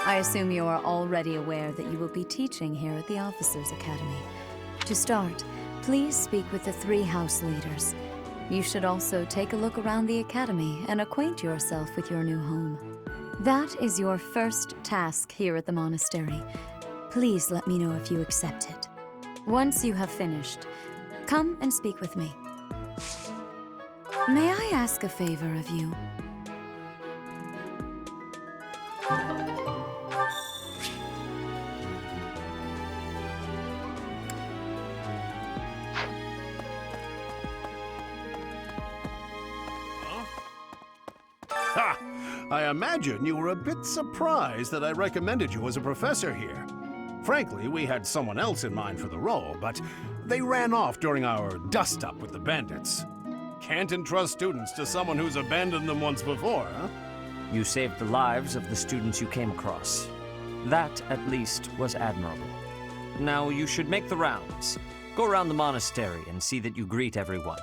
I assume you are already aware that you will be teaching here at the Officers' Academy. To start, please speak with the 3 house leaders. You should also take a look around the academy and acquaint yourself with your new home. That is your first task here at the monastery. Please let me know if you accept it. Once you have finished, come and speak with me. May I ask a favor of you? Ha! I imagine you were a bit surprised that I recommended you as a professor here. Frankly, we had someone else in mind for the role, but they ran off during our dust-up with the bandits. Can't entrust students to someone who's abandoned them once before, huh? You saved the lives of the students you came across. That, at least, was admirable. Now you should make the rounds. Go around the monastery and see that you greet everyone.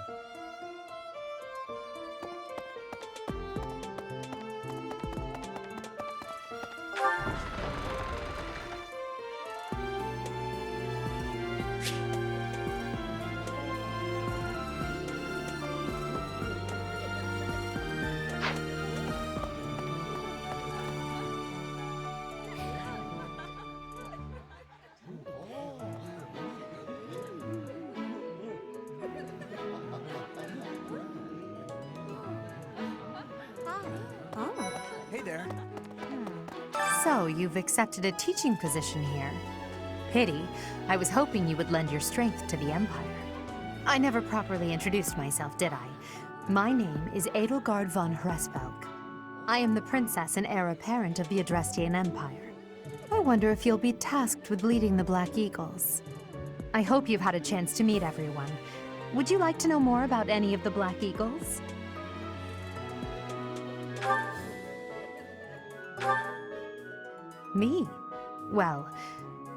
Hey there. So, you've accepted a teaching position here. Pity. I was hoping you would lend your strength to the Empire. I never properly introduced myself, did I? My name is Edelgard von Hresvelg. I am the princess and heir apparent of the Adrestian Empire. I wonder if you'll be tasked with leading the Black Eagles. I hope you've had a chance to meet everyone. Would you like to know more about any of the Black Eagles? Me? Well,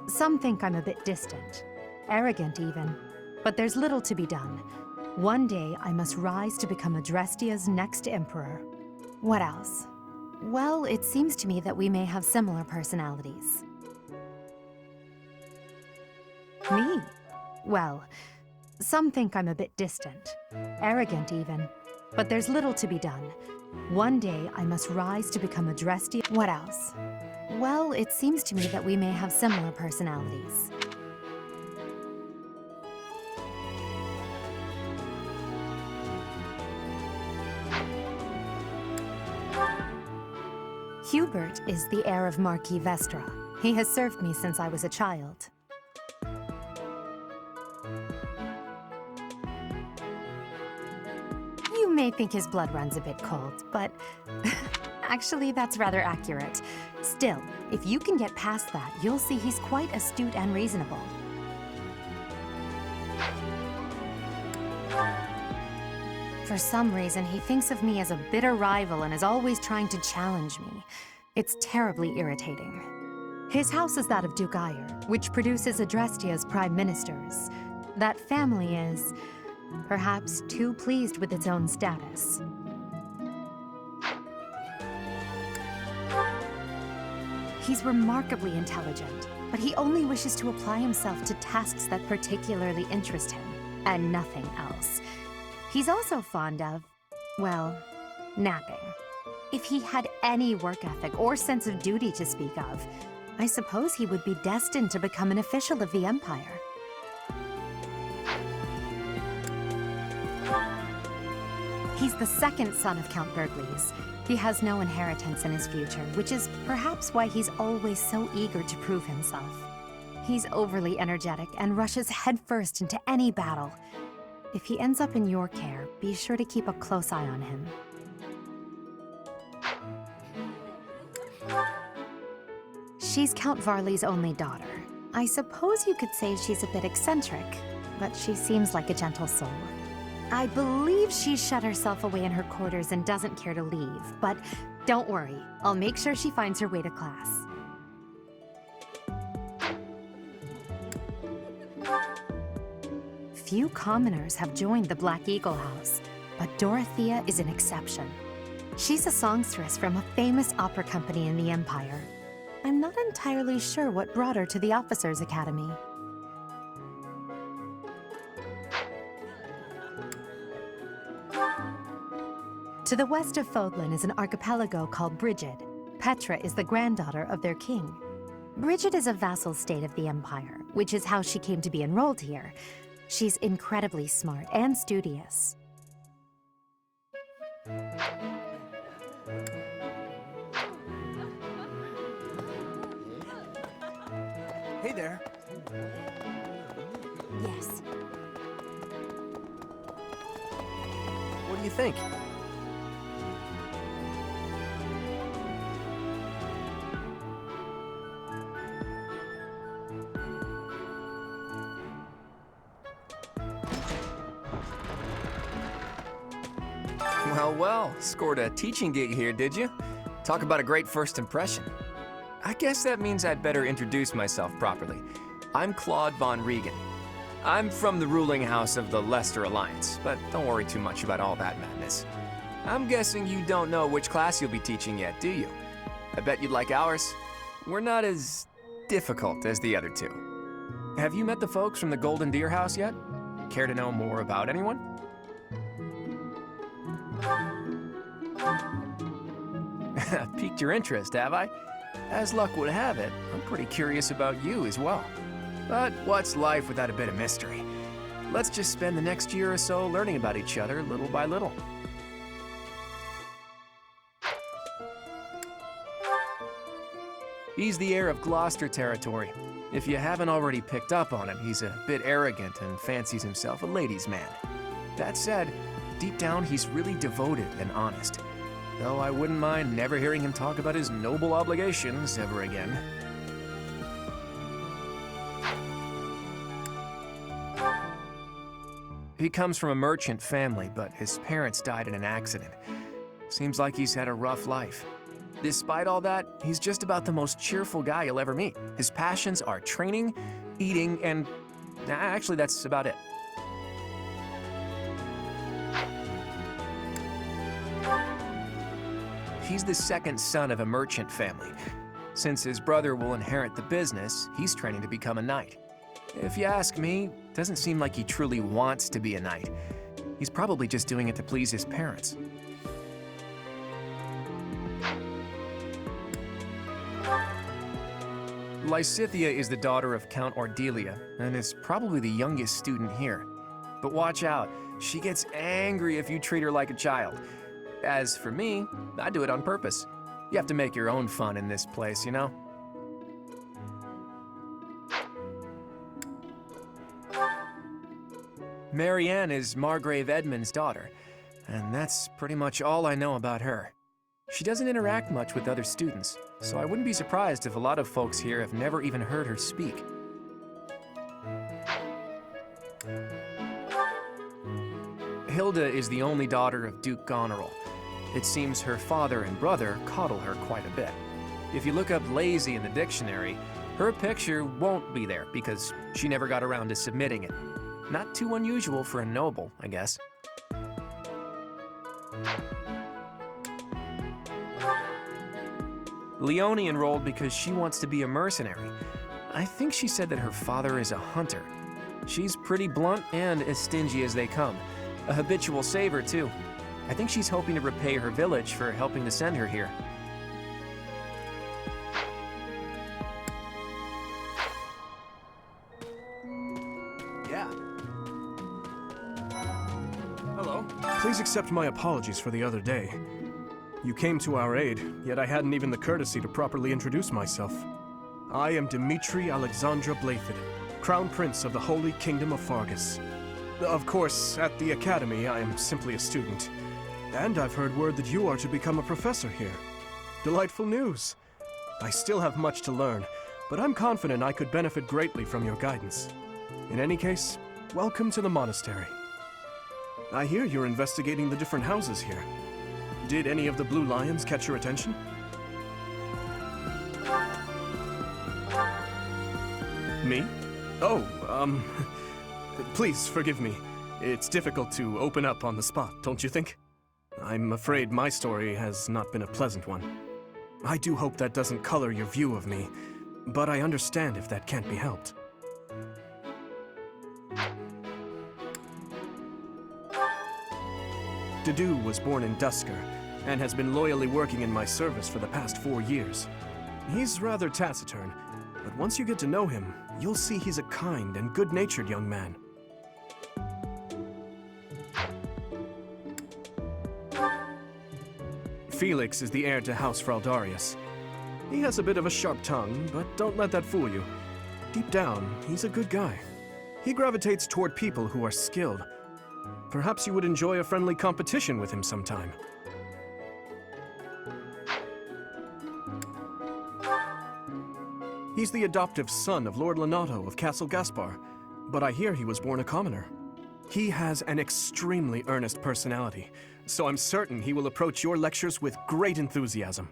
some think I'm a bit distant, arrogant even, but there's little to be done. One day I must rise to become Adrestia's next emperor. What else? Well, it seems to me that we may have similar personalities. Me? Well, some think I'm a bit distant, arrogant even, but there's little to be done. One day I must rise to become Adrestia. What else? Well, it seems to me that we may have similar personalities. Hubert is the heir of Marquis Vestra. He has served me since I was a child. You may think his blood runs a bit cold, but actually that's rather accurate. Still, if you can get past that, you'll see he's quite astute and reasonable. For some reason, he thinks of me as a bitter rival and is always trying to challenge me. It's terribly irritating. His house is that of Duke Ire, which produces Adrestia's prime ministers. That family is, perhaps, too pleased with its own status. He's remarkably intelligent, but he only wishes to apply himself to tasks that particularly interest him, and nothing else. He's also fond of, well, napping. If he had any work ethic or sense of duty to speak of, I suppose he would be destined to become an official of the Empire. He's the second son of Count Bergliez. He has no inheritance in his future, which is perhaps why he's always so eager to prove himself. He's overly energetic and rushes headfirst into any battle. If he ends up in your care, be sure to keep a close eye on him. She's Count Varley's only daughter. I suppose you could say she's a bit eccentric, but she seems like a gentle soul. I believe she's shut herself away in her quarters and doesn't care to leave, but don't worry, I'll make sure she finds her way to class. Few commoners have joined the Black Eagle House, but Dorothea is an exception. She's a songstress from a famous opera company in the Empire. I'm not entirely sure what brought her to the Officers' Academy. To the west of Fodlan is an archipelago called Brigid. Petra is the granddaughter of their king. Brigid is a vassal state of the Empire, which is how she came to be enrolled here. She's incredibly smart and studious. Hey there. Yes. What do you think? Well, scored a teaching gig here, did you? Talk about a great first impression. I guess that means I'd better introduce myself properly. I'm Claude von Regan. I'm from the ruling house of the Leicester Alliance, but don't worry too much about all that madness. I'm guessing you don't know which class you'll be teaching yet, do you? I bet you'd like ours. We're not as difficult as the other two. Have you met the folks from the Golden Deer House yet? Care to know more about anyone? Piqued your interest, have I? As luck would have it, I'm pretty curious about you as well. But what's life without a bit of mystery? Let's just spend the next year or so learning about each other little by little. He's the heir of Gloucester territory. If you haven't already picked up on him, he's a bit arrogant and fancies himself a ladies' man. That said, deep down he's really devoted and honest. Though I wouldn't mind never hearing him talk about his noble obligations ever again. He comes from a merchant family, but his parents died in an accident. Seems like he's had a rough life. Despite all that, he's just about the most cheerful guy you'll ever meet. His passions are training, eating, and actually that's about it. He's the second son of a merchant family. Since his brother will inherit the business, he's training to become a knight. If you ask me, doesn't seem like he truly wants to be a knight. He's probably just doing it to please his parents. Lysithea is the daughter of Count Ordelia and is probably the youngest student here. But watch out, she gets angry if you treat her like a child. As for me, I do it on purpose. You have to make your own fun in this place, you know? Marianne is Margrave Edmund's daughter, and that's pretty much all I know about her. She doesn't interact much with other students, so I wouldn't be surprised if a lot of folks here have never even heard her speak. Hilda is the only daughter of Duke Goneril. It seems her father and brother coddle her quite a bit. If you look up lazy in the dictionary, her picture won't be there because she never got around to submitting it. Not too unusual for a noble, I guess. Leonie enrolled because she wants to be a mercenary. I think she said that her father is a hunter. She's pretty blunt and as stingy as they come. A habitual saver, too. I think she's hoping to repay her village for helping to send her here. Yeah. Hello. Please accept my apologies for the other day. You came to our aid, yet I hadn't even the courtesy to properly introduce myself. I am Dimitri Alexandra Blaithid, Crown Prince of the Holy Kingdom of Fargus. Of course, at the Academy, I am simply a student. And I've heard word that you are to become a professor here. Delightful news. I still have much to learn, but I'm confident I could benefit greatly from your guidance. In any case, welcome to the monastery. I hear you're investigating the different houses here. Did any of the blue lions catch your attention? Me? Oh, please forgive me. It's difficult to open up on the spot, don't you think? I'm afraid my story has not been a pleasant one. I do hope that doesn't color your view of me, but I understand if that can't be helped. Dedu was born in Dusker, and has been loyally working in my service for the past 4 years. He's rather taciturn, but once you get to know him, you'll see he's a kind and good-natured young man. Felix is the heir to House Fraldarius. He has a bit of a sharp tongue, but don't let that fool you. Deep down, he's a good guy. He gravitates toward people who are skilled. Perhaps you would enjoy a friendly competition with him sometime. He's the adoptive son of Lord Lenato of Castle Gaspar, but I hear he was born a commoner. He has an extremely earnest personality, so I'm certain he will approach your lectures with great enthusiasm.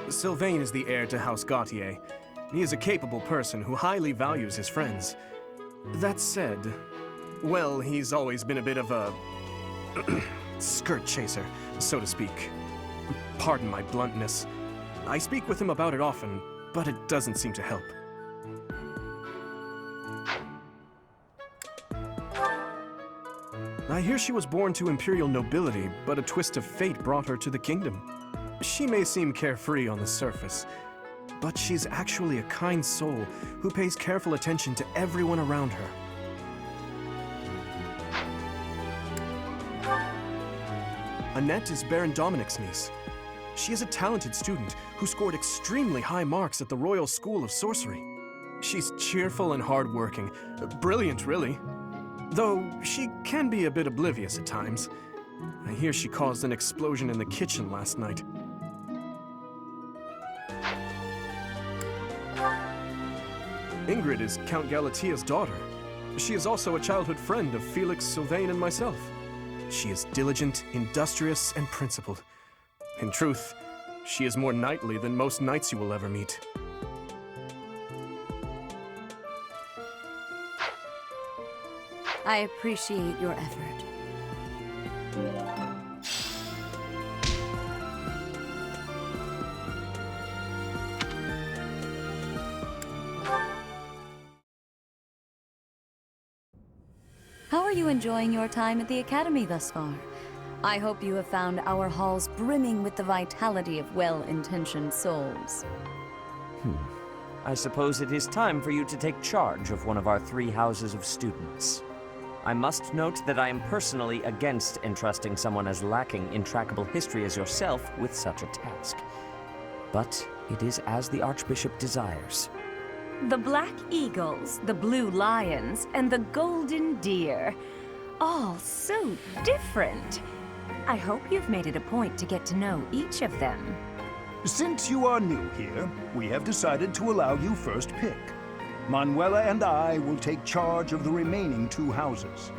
Sylvain is the heir to House Gautier. He is a capable person who highly values his friends. That said, well, he's always been a bit of a skirt chaser, so to speak. Pardon my bluntness. I speak with him about it often, but it doesn't seem to help. I hear she was born to imperial nobility, but a twist of fate brought her to the kingdom. She may seem carefree on the surface, but she's actually a kind soul who pays careful attention to everyone around her. Annette is Baron Dominic's niece. She is a talented student who scored extremely high marks at the Royal School of Sorcery. She's cheerful and hardworking. Brilliant, really. Though she can be a bit oblivious at times. I hear she caused an explosion in the kitchen last night. Ingrid is Count Galatia's daughter. She is also a childhood friend of Felix, Sylvain, and myself. She is diligent, industrious, and principled. In truth, she is more knightly than most knights you will ever meet. I appreciate your effort. How are you enjoying your time at the Academy thus far? I hope you have found our halls brimming with the vitality of well-intentioned souls. I suppose it is time for you to take charge of one of our 3 houses of students. I must note that I am personally against entrusting someone as lacking in trackable history as yourself with such a task. But it is as the Archbishop desires. The Black Eagles, the Blue Lions, and the Golden Deer. All so different. I hope you've made it a point to get to know each of them. Since you are new here, we have decided to allow you first pick. Manuela and I will take charge of the remaining 2 houses.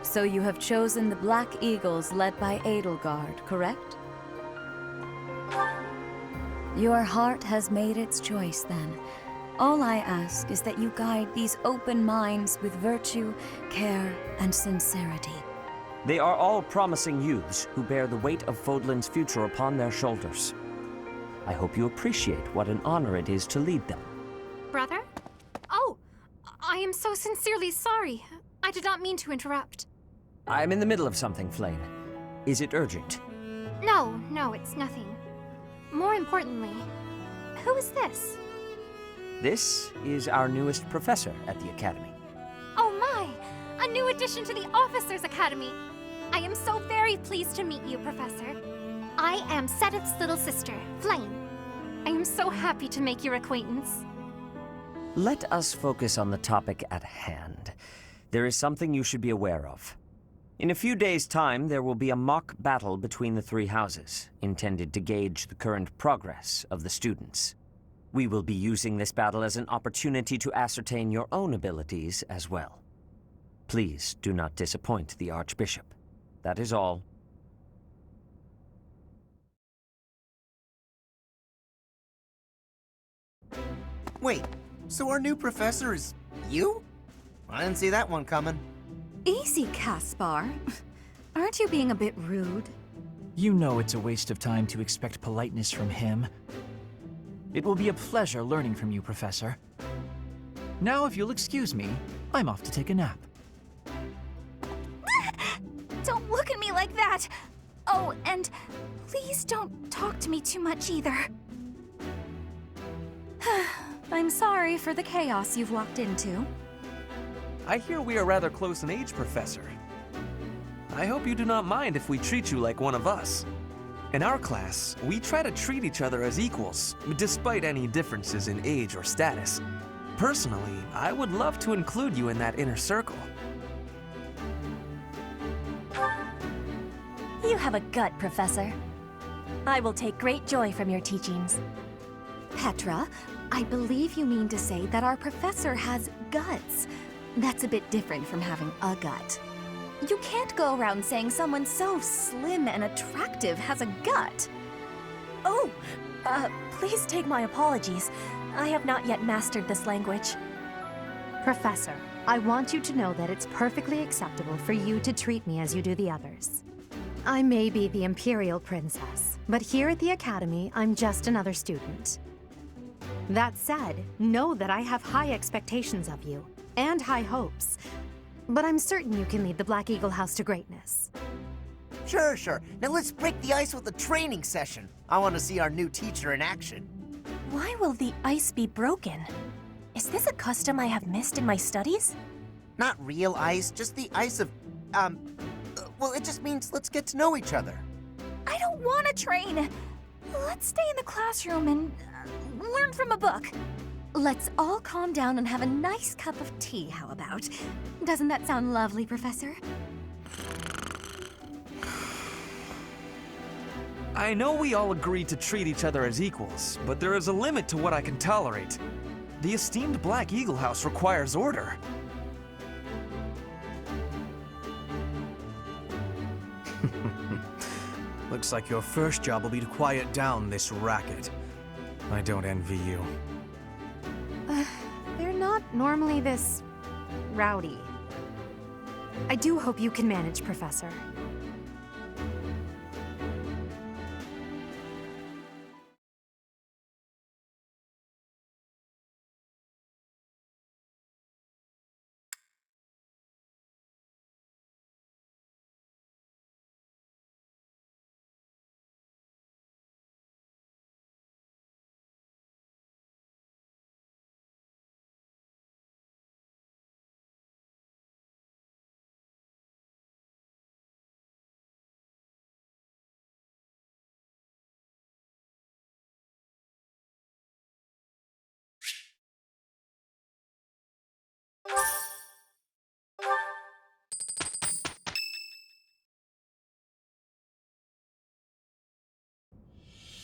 So you have chosen the Black Eagles led by Edelgard, correct? Your heart has made its choice, then. All I ask is that you guide these open minds with virtue, care, and sincerity. They are all promising youths who bear the weight of Fodlan's future upon their shoulders. I hope you appreciate what an honor it is to lead them. Brother? Oh, I am so sincerely sorry. I did not mean to interrupt. I'm in the middle of something, Flame. Is it urgent? No, it's nothing. More importantly, who is this? This is our newest professor at the Academy. Oh my! A new addition to the Officers' Academy! I am so very pleased to meet you, Professor. I am Sedith's little sister, Flame. I am so happy to make your acquaintance. Let us focus on the topic at hand. there is something you should be aware of. In a few days' time, there will be a mock battle between the three houses, intended to gauge the current progress of the students. We will be using this battle as an opportunity to ascertain your own abilities as well. Please do not disappoint the Archbishop. That is all. Wait, so our new professor is you? I didn't see that one coming. Easy, Caspar. Aren't you being a bit rude? You know it's a waste of time to expect politeness from him. It will be a pleasure learning from you, Professor. Now, if you'll excuse me, I'm off to take a nap. Don't look at me like that! Oh, and please don't talk to me too much either. I'm sorry for the chaos you've walked into. I hear we are rather close in age, Professor. I hope you do not mind if we treat you like one of us. In our class, we try to treat each other as equals, despite any differences in age or status. Personally, I would love to include you in that inner circle. You have a gut, Professor. I will take great joy from your teachings. Petra, I believe you mean to say that our professor has guts. That's a bit different from having a gut. You can't go around saying someone so slim and attractive has a gut. Oh, please take my apologies. I have not yet mastered this language. Professor, I want you to know that it's perfectly acceptable for you to treat me as you do the others. I may be the Imperial Princess, but here at the Academy, I'm just another student. That said, know that I have high expectations of you, and high hopes. But I'm certain you can lead the Black Eagle House to greatness. Sure. Now let's break the ice with a training session. I want to see our new teacher in action. Why will the ice be broken? Is this a custom I have missed in my studies? Not real ice, just the ice of, well, it just means let's get to know each other. I don't want to train. Let's stay in the classroom and learn from a book. Let's all calm down and have a nice cup of tea, how about? Doesn't that sound lovely, Professor? I know we all agree to treat each other as equals, but there is a limit to what I can tolerate. The esteemed Black Eagle House requires order. Looks like your first job will be to quiet down this racket. I don't envy you. They're not normally this rowdy. I do hope you can manage, Professor.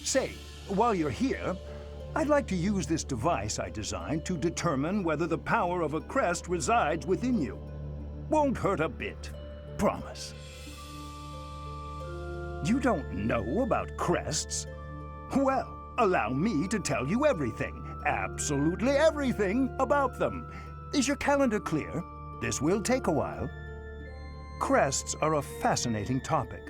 Say, while you're here, I'd like to use this device I designed to determine whether the power of a crest resides within you. Won't hurt a bit. Promise. You don't know about crests? Well, allow me to tell you everything, absolutely everything about them. Is your calendar clear? This will take a while. Crests are a fascinating topic.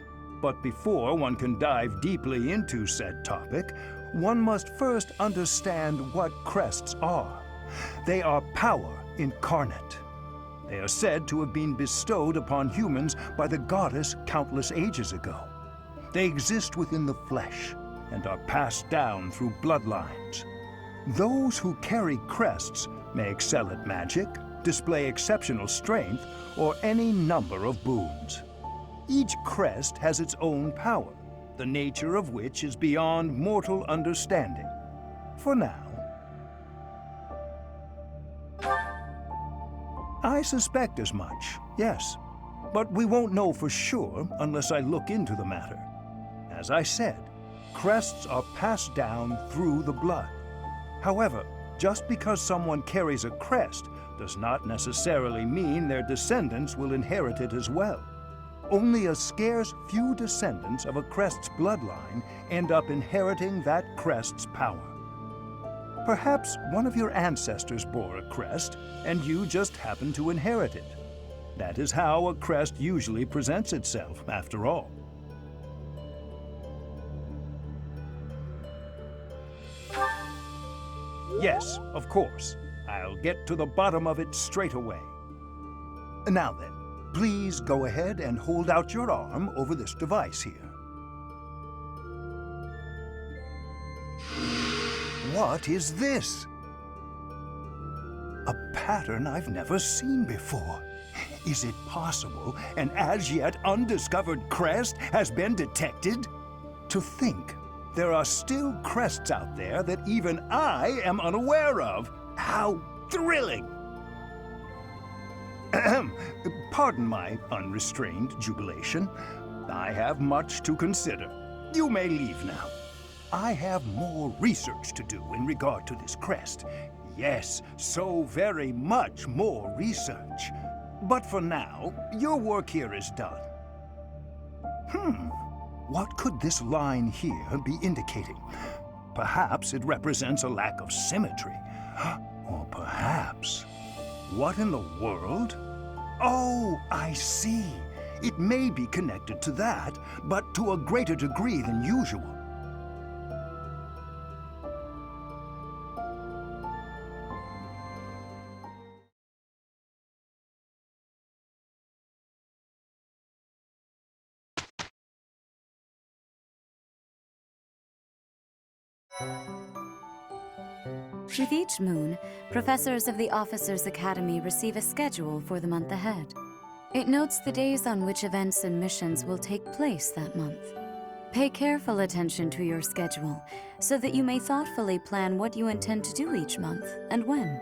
But before one can dive deeply into said topic, one must first understand what crests are. They are power incarnate. They are said to have been bestowed upon humans by the goddess countless ages ago. They exist within the flesh and are passed down through bloodlines. Those who carry crests may excel at magic, display exceptional strength, or any number of boons. Each crest has its own power, the nature of which is beyond mortal understanding. For now. I suspect as much, yes. But we won't know for sure unless I look into the matter. As I said, crests are passed down through the blood. However, just because someone carries a crest does not necessarily mean their descendants will inherit it as well. Only a scarce few descendants of a crest's bloodline end up inheriting that crest's power. Perhaps one of your ancestors bore a crest, and you just happen to inherit it. That is how a crest usually presents itself, after all. Yes, of course. I'll get to the bottom of it straight away. Now then, please go ahead and hold out your arm over this device here. What is this? A pattern I've never seen before. Is it possible an as-yet undiscovered crest has been detected? To think there are still crests out there that even I am unaware of. How thrilling! Pardon my unrestrained jubilation. I have much to consider. You may leave now. I have more research to do in regard to this crest. Yes, so very much more research. But for now, your work here is done. What could this line here be indicating? Perhaps it represents a lack of symmetry. Or perhaps... What in the world? Oh, I see. It may be connected to that, but to a greater degree than usual. With each moon, professors of the Officers' Academy receive a schedule for the month ahead. It notes the days on which events and missions will take place that month. Pay careful attention to your schedule so that you may thoughtfully plan what you intend to do each month and when.